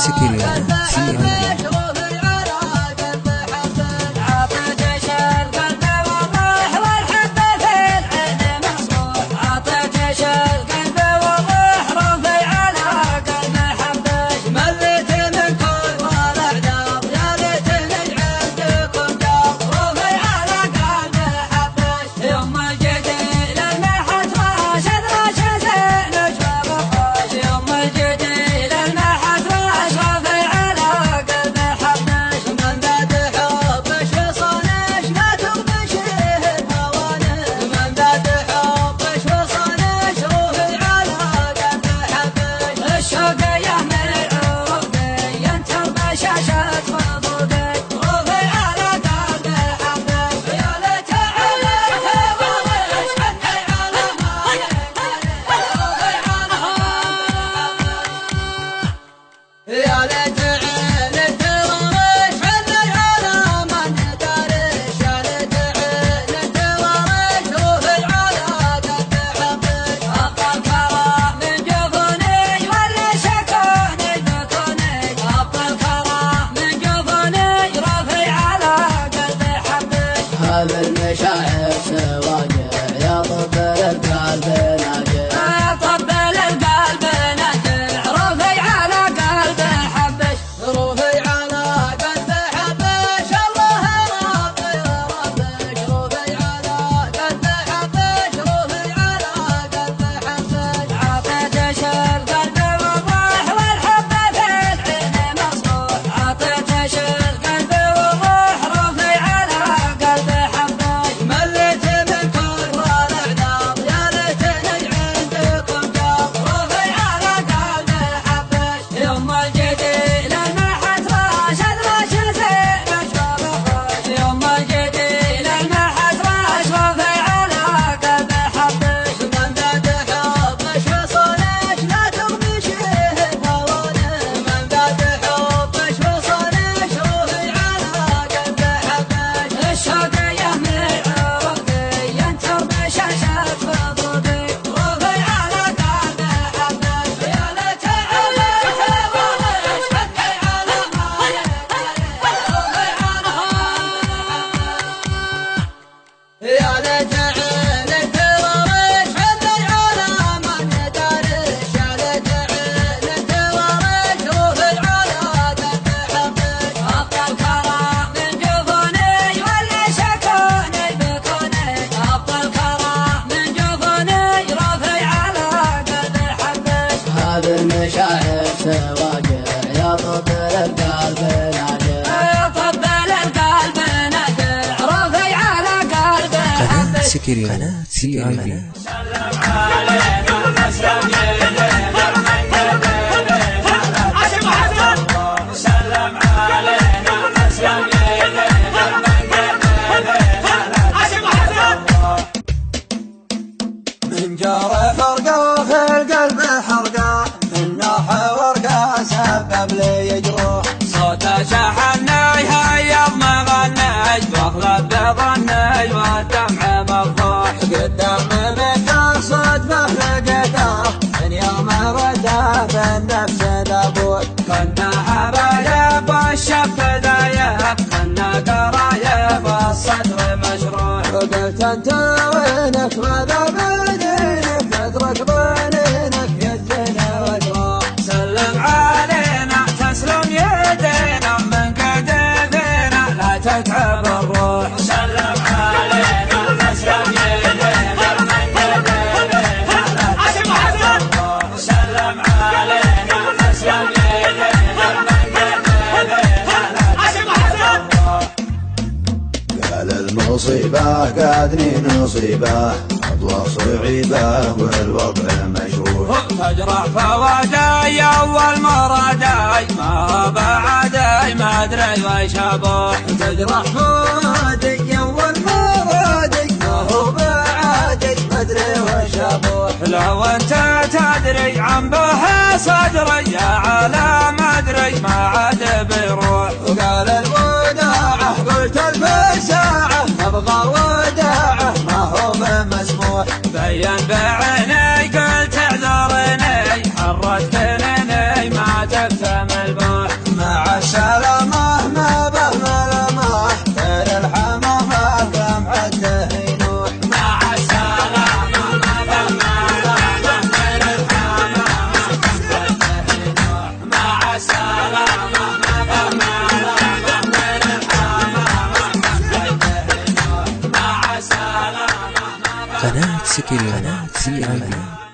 سكريان CID. هذا المشاعر سواجع يا طب القلب ناجع يا طب القلب ناجع رفي على قلب حبش رفي على قلب حبش الله ربي ربك رفي على قلب حبش رفي على قلب حبش عطيتش القلب وضح والحب في العين مصبوح عطيتش القلب وضح رفي على قلب مليت من كل الاعذار يا ليتني عندكم جار رفي على قلب حبش يوم الجديد للمحت راشد راشد زين اشرب خوش يوم الجديد للمحت راشد رفي على قلب حبش من ذات حبش وصلش لا تغني شيه هوانه من ذات حبش وصلش رفي على قلب حبش الشوق يهمل عروقي ينتر بشاشة خطوطي رفي على قلب حبش يا ليت وليش فتحي على ما رفي يا ليت عينك تورش حبي على من دارش يا ليت عينك تورش رفي على قلب حبش أبطل كرام من جفوني ولا شكوني بكوني أبطل كرام من جفوني رفي على قلب حبش هذا المشاعر سواجع يا طب القلب ناجع يا طب القلب نادع رفي على قلب قناة حبش سكريان CID. من جار فرقه في القلب حرقه من ناح ورقه سبب لي جروح صوته شحني هيض مغني واغلب بظني والدمع مفضوح قدام مثال صدفه لقيته من يوم رده في النفس ذبوح كنا حبايب والشف دايب كنا قرايب والصدر مشروح وقلت انت وينك ماذا بدينك تترك ضنينك يدنا وجروح سلم علينا تسلم يدينا من قدينا لا تتعب الروح سلم علينا تسلم يدينا من قدينا لا تتعب الروح سلم علينا تسلم يدينا من قدينا لا تتعب الروح قال المصيبة قادني نصيبة أضواء صعيبة والوضع مشروع تجرح فوادي أول مرادي ما هو بعدي ما أدري ويش أبوح تجرح فؤادي اول مرادي ما هو بعادي ما ادري وش ابوح لو أنت تدري عن به صدري يا عالم أدري ما عاد بيروح وقال الوداعه قلت البساعه ابغى وداعه ما هو بمسموح بين بعيني قلت اعذرني حرت كنني ما تفهم البوح سكريو. قناة CIB.